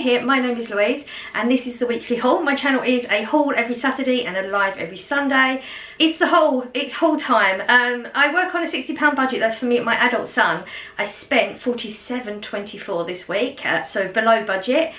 here, my name is Louise and this is the weekly haul. My channel is a haul every Saturday and a live every Sunday. It's haul time. I work on a £60 budget, that's for me and my adult son. I spent £47.24 this week, so below budget.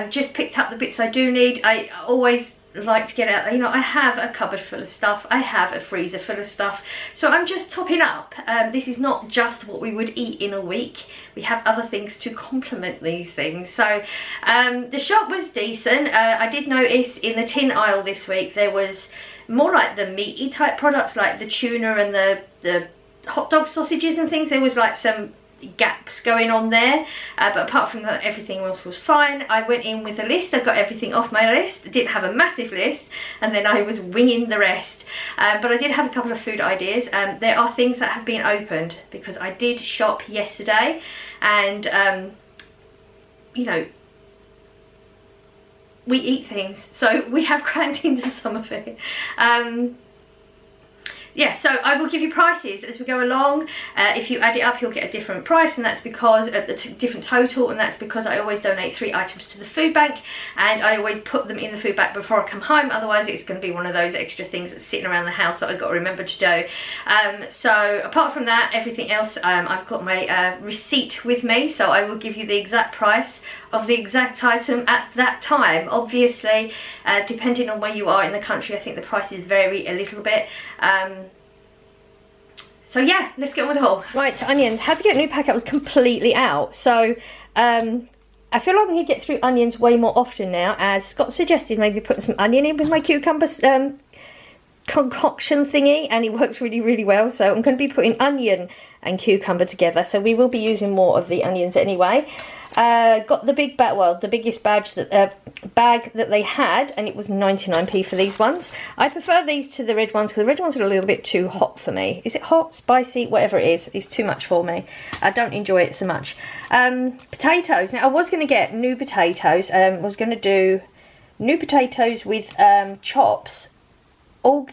Just picked up the bits I do need. I always like to get out there, you know, I have a cupboard full of stuff, I have a freezer full of stuff, so I'm just topping up. This is not just what we would eat in a week, we have other things to complement these things. So the shop was decent. I did notice in the tin aisle this week there was more like the meaty type products, like the tuna and the hot dog sausages and things. There was like some gaps going on there, but apart from that everything else was fine. I went in with a list, I got everything off my list. I didn't have a massive list and then I was winging the rest, but I did have a couple of food ideas. There are things that have been opened because I did shop yesterday and you know, we eat things, so we have cracked into some of it. Yeah, so I will give you prices as we go along. If you add it up, you'll get a different price, and that's because of the different total, and that's because I always donate 3 items to the food bank, and I always put them in the food bank before I come home. Otherwise, it's going to be one of those extra things that's sitting around the house that I've got to remember to do. So apart from that, everything else, I've got my receipt with me, so I will give you the exact price of the exact item at that time. Obviously, depending on where you are in the country, I think the prices vary a little bit. So yeah, let's get on with the haul. Right, onions. Had to get a new packet. I was completely out. So I feel like I'm going to get through onions way more often now, as Scott suggested maybe putting some onion in with my cucumber concoction thingy, and it works really, really well. So I'm going to be putting onion and cucumber together. So we will be using more of the onions anyway. Got the big bag, well, the biggest bag that they had, and it was 99p for these ones. I prefer these to the red ones because the red ones are a little bit too hot for me. Is it hot, spicy, whatever it is, it's too much for me. I don't enjoy it so much. Potatoes. Now I was going to get new potatoes. Was going to do new potatoes with chops, all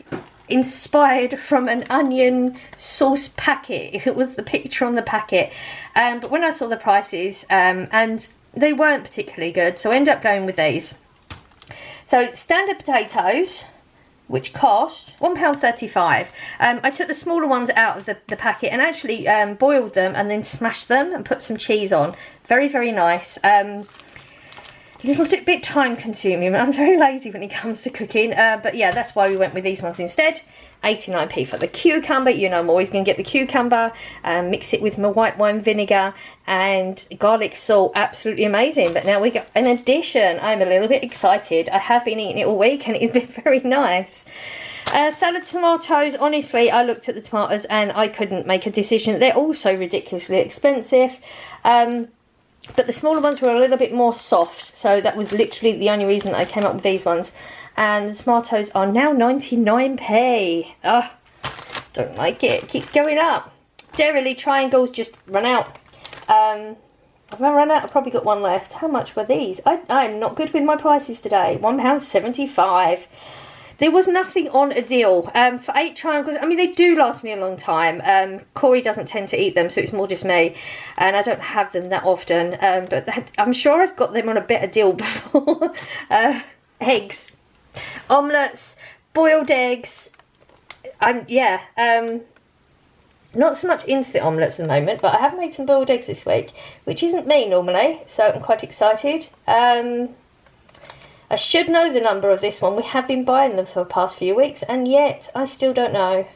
inspired from an onion sauce packet. It was the picture on the packet, but when I saw the prices and they weren't particularly good, so I ended up going with these. So standard potatoes, which cost £1.35. I took the smaller ones out of the packet and actually boiled them and then smashed them and put some cheese on. Very, very nice. A little bit time consuming. I'm very lazy when it comes to cooking, but yeah, that's why we went with these ones instead. 89p for the cucumber. You know I'm always going to get the cucumber, mix it with my white wine vinegar and garlic salt. Absolutely amazing. But now we got an addition. I'm a little bit excited. I have been eating it all week and it's been very nice. Salad tomatoes. Honestly, I looked at the tomatoes and I couldn't make a decision. They're also ridiculously expensive. But the smaller ones were a little bit more soft, so that was literally the only reason I came up with these ones. And the tomatoes are now 99p. Ugh, don't like it. It keeps going up. Dairy triangles just run out. Have I run out? I've probably got one left. How much were these? I'm not good with my prices today. £1.75. There was nothing on a deal. For 8 triangles, I mean, they do last me a long time. Corey doesn't tend to eat them, so it's more just me. And I don't have them that often. But I'm sure I've got them on a better deal before. Eggs. Omelettes. Boiled eggs. Not so much into the omelettes at the moment, but I have made some boiled eggs this week, which isn't me normally, so I'm quite excited. I should know the number of this one. We have been buying them for the past few weeks, and yet I still don't know.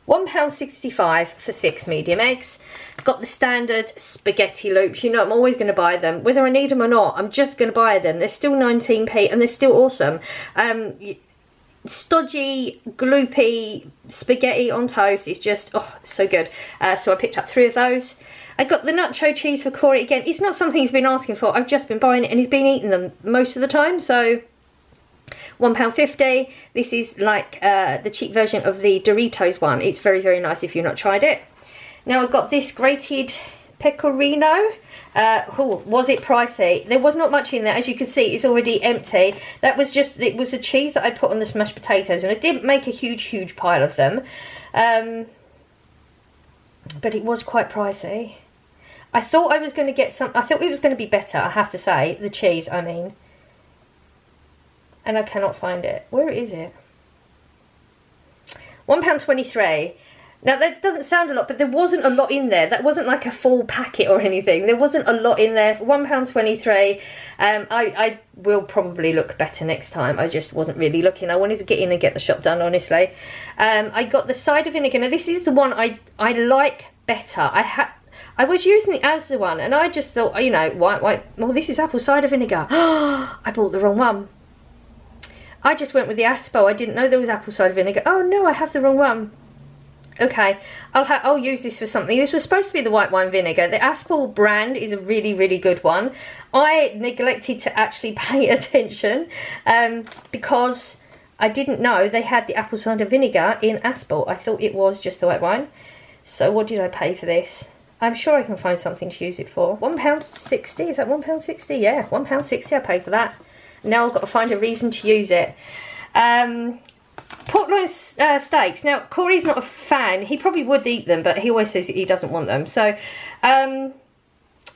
£1.65 for 6 medium eggs. Got the standard spaghetti loops. You know I'm always going to buy them. Whether I need them or not, I'm just going to buy them. They're still 19p and they're still awesome. Stodgy, gloopy spaghetti on toast is just, oh, so good. So I picked up 3 of those. I got the nacho cheese for Corey again. It's not something he's been asking for. I've just been buying it and he's been eating them most of the time. So £1.50. This is like the cheap version of the Doritos one. It's very, very nice if you've not tried it. Now I've got this grated pecorino. Was it pricey? There was not much in there. As you can see, it's already empty. That was just, it was the cheese that I put on the smashed potatoes, and I didn't make a huge pile of them. But it was quite pricey. I thought I was going to get some, I thought it was going to be better, I have to say, the cheese, I mean. And I cannot find it. Where is it? £1.23. Now that doesn't sound a lot, but there wasn't a lot in there. That wasn't like a full packet or anything. There wasn't a lot in there. £1.23. I will probably look better next time. I just wasn't really looking. I wanted to get in and get the shop done, honestly. I got the cider vinegar. Now this is the one I like better. I was using the Asda one, and I just thought, you know, why? Well, this is apple cider vinegar. I bought the wrong one. I just went with the Aspo. I didn't know there was apple cider vinegar. Oh no, I have the wrong one. Okay, I'll use this for something. This was supposed to be the white wine vinegar. The Aspel brand is a really, really good one. I neglected to actually pay attention because I didn't know they had the apple cider vinegar in Aspel. I thought it was just the white wine. So what did I pay for this? I'm sure I can find something to use it for. £1.60, is that £1.60? Yeah, £1.60 I paid for that. Now I've got to find a reason to use it. Pork loin steaks. Now, Corey's not a fan. He probably would eat them, but he always says he doesn't want them. So,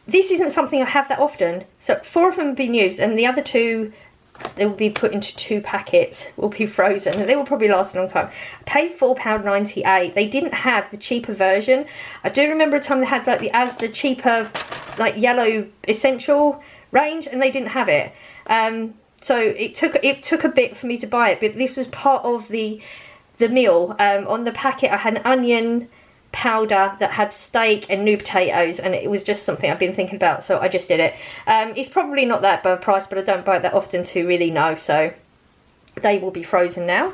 this isn't something I have that often. So, 4 of them have been used, and the other 2, they will be put into 2 packets, will be frozen, and they will probably last a long time. I paid £4.98. They didn't have the cheaper version. I do remember a time they had like the Asda cheaper, like yellow essential range, and they didn't have it. So it took a bit for me to buy it, but this was part of the meal. On the packet I had an onion powder that had steak and new potatoes, and it was just something I've been thinking about, so I just did it. It's probably not that bad price, but I don't buy it that often to really know, so they will be frozen now.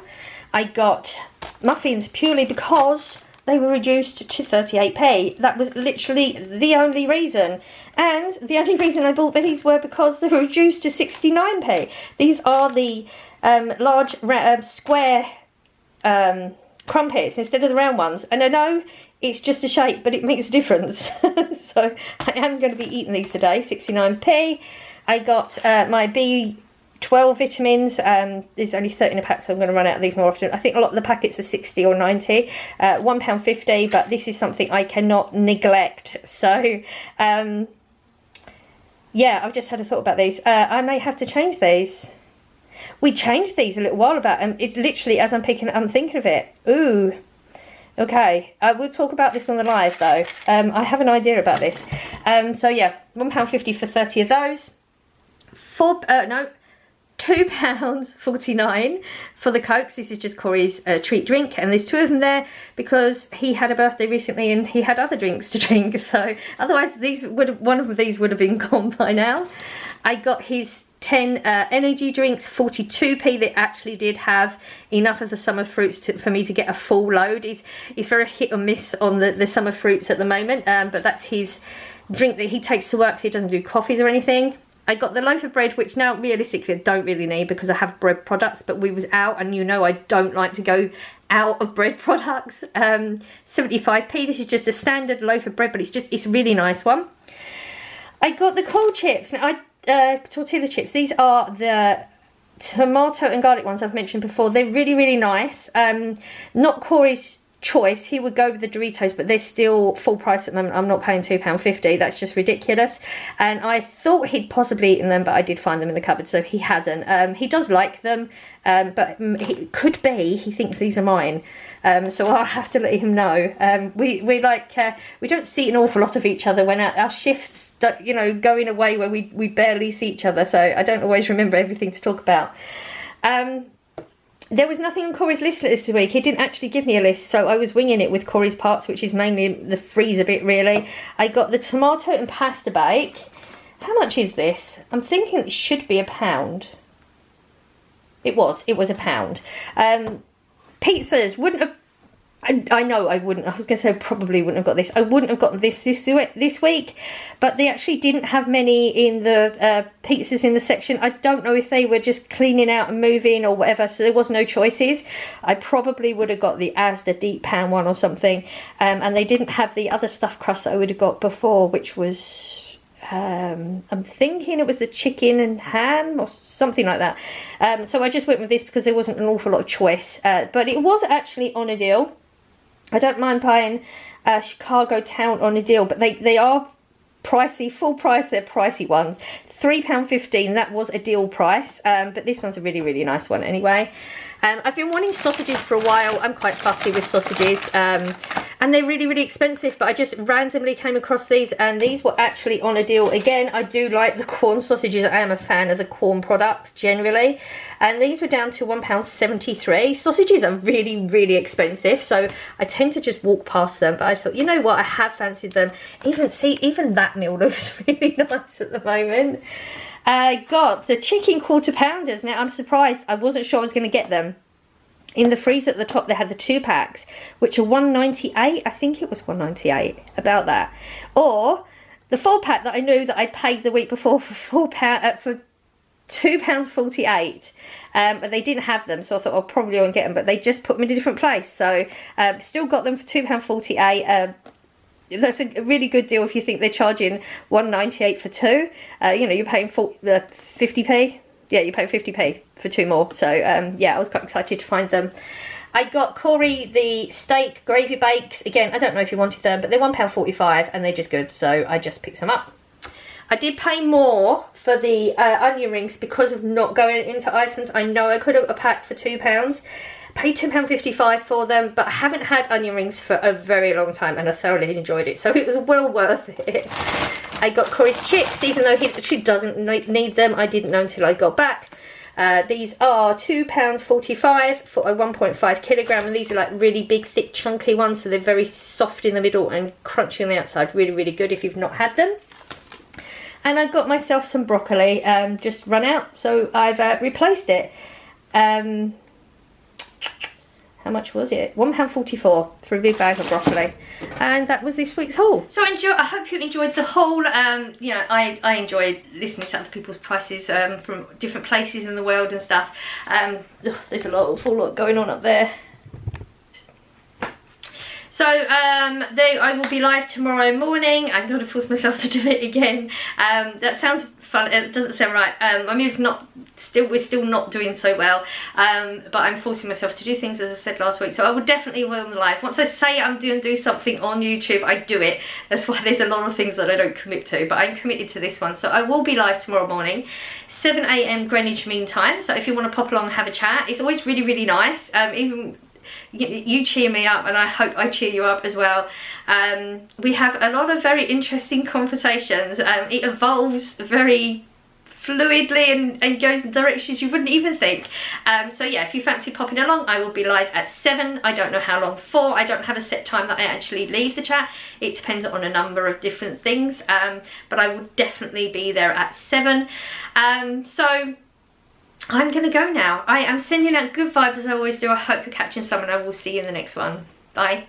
I got muffins purely because they were reduced to 38p. That was literally the only reason. And the only reason I bought these were because they were reduced to 69p. These are the large square crumpets instead of the round ones. And I know it's just a shape, but it makes a difference. So I am going to be eating these today, 69p. I got my B12 vitamins. There's only 13 a pack, so I'm going to run out of these more often. I think a lot of the packets are 60 or 90. £1.50, but this is something I cannot neglect. So, yeah, I've just had a thought about these. I may have to change these. We changed these a little while back, and it's literally as I'm picking it, I'm thinking of it. Ooh. Okay, we'll talk about this on the live though. I have an idea about this. So yeah, £1.50 for 30 of those. £2.49 for the Cokes. This is just Corey's treat drink, and there's 2 of them there because he had a birthday recently and he had other drinks to drink, so otherwise one of these would have been gone by now. I got his 10 energy drinks, 42p. They actually did have enough of the summer fruits for me to get a full load. He's very hit or miss on the summer fruits at the moment, but that's his drink that he takes to work because he doesn't do coffees or anything. I got the loaf of bread, which now realistically I don't really need because I have bread products, but we was out, and you know I don't like to go out of bread products. 75p. This is just a standard loaf of bread, but it's a really nice one. I got the cool chips. Now, tortilla chips. These are the tomato and garlic ones I've mentioned before. They're really, really nice. Not Corey's choice. He would go with the Doritos, but they're still full price at the moment. I'm not paying £2.50. That's just ridiculous. And I thought he'd possibly eaten them, but I did find them in the cupboard, so he hasn't. He does like them, but it could be he thinks these are mine. So I'll have to let him know. We don't see an awful lot of each other when our shifts, you know, go in a way where we barely see each other, so I don't always remember everything to talk about. There was nothing on Corey's list this week. He didn't actually give me a list, so I was winging it with Corey's parts, which is mainly the freezer bit, really. I got the tomato and pasta bake. How much is this? I'm thinking it should be £1. It was £1. Pizzas wouldn't have... I know I wouldn't. I was going to say I probably wouldn't have got this. I wouldn't have gotten this week, but they actually didn't have many in the pizzas in the section. I don't know if they were just cleaning out and moving or whatever, so there was no choices. I probably would have got the Asda deep pan one or something, and they didn't have the other stuffed crust that I would have got before, which was... I'm thinking it was the chicken and ham or something like that. So I just went with this because there wasn't an awful lot of choice, but it was actually on a deal. I don't mind buying Chicago Town on a deal, but they are pricey, full price. They're pricey ones. £3.15, that was a deal price, but this one's a really, really nice one anyway. I've been wanting sausages for a while. I'm quite fussy with sausages, and they're really, really expensive, but I just randomly came across these, and these were actually on a deal. Again, I do like the Quorn sausages. I am a fan of the Quorn products generally, and these were down to £1.73. Sausages are really, really expensive, so I tend to just walk past them, but I thought, you know what, I have fancied them. Even that meal looks really nice at the moment. I got the chicken quarter pounders. Now, I'm surprised. I wasn't sure I was going to get them. In the freezer at the top, they had the 2 packs, which are £1.98. I think it was £1.98, about that. Or the 4 pack that I knew that I paid the week before for £2.48. But they didn't have them, so I thought I probably won't get them. But they just put them in a different place. So still got them for £2.48. That's a really good deal if you think they're charging £1.98 for 2. You know, you're paying 50p. Yeah, you pay 50p for 2 more. So yeah, I was quite excited to find them. I got Corey the steak gravy bakes. Again, I don't know if you wanted them, but they're £1.45 and they're just good. So I just picked some up. I did pay more for the onion rings because of not going into Iceland. I know I could have got a pack for £2. Paid £2.55 for them, but I haven't had onion rings for a very long time and I thoroughly enjoyed it, so it was well worth it. I got Corey's chips, even though he actually doesn't need them. I didn't know until I got back. These are £2.45 for a 1.5 kilogram, and these are like really big, thick, chunky ones, so they're very soft in the middle and crunchy on the outside. Really, really good if you've not had them. And I got myself some broccoli, just run out, so I've replaced it. How much was it? £1.44 for a big bag of broccoli. And that was this week's haul. So I hope you enjoyed the haul. You know, I enjoyed listening to other people's prices from different places in the world and stuff. There's awful lot going on up there. So I will be live tomorrow morning. I'm going to force myself to do it again. That sounds fun. It doesn't sound right. My mood's we're still not doing so well. But I'm forcing myself to do things, as I said last week. So I will definitely on the live. Once I say I'm going to do something on YouTube, I do it. That's why there's a lot of things that I don't commit to. But I'm committed to this one. So I will be live tomorrow morning, 7 AM Greenwich Mean Time. So if you want to pop along and have a chat, it's always really, really nice. Even you cheer me up, and I hope I cheer you up as well. We have a lot of very interesting conversations. It evolves very fluidly and goes in directions you wouldn't even think. So yeah, if you fancy popping along, I will be live at 7. I don't know how long for. I don't have a set time that I actually leave the chat. It depends on a number of different things, but I will definitely be there at 7. So I'm gonna go now. I am sending out good vibes as I always do. I hope you're catching some, and I will see you in the next one. Bye.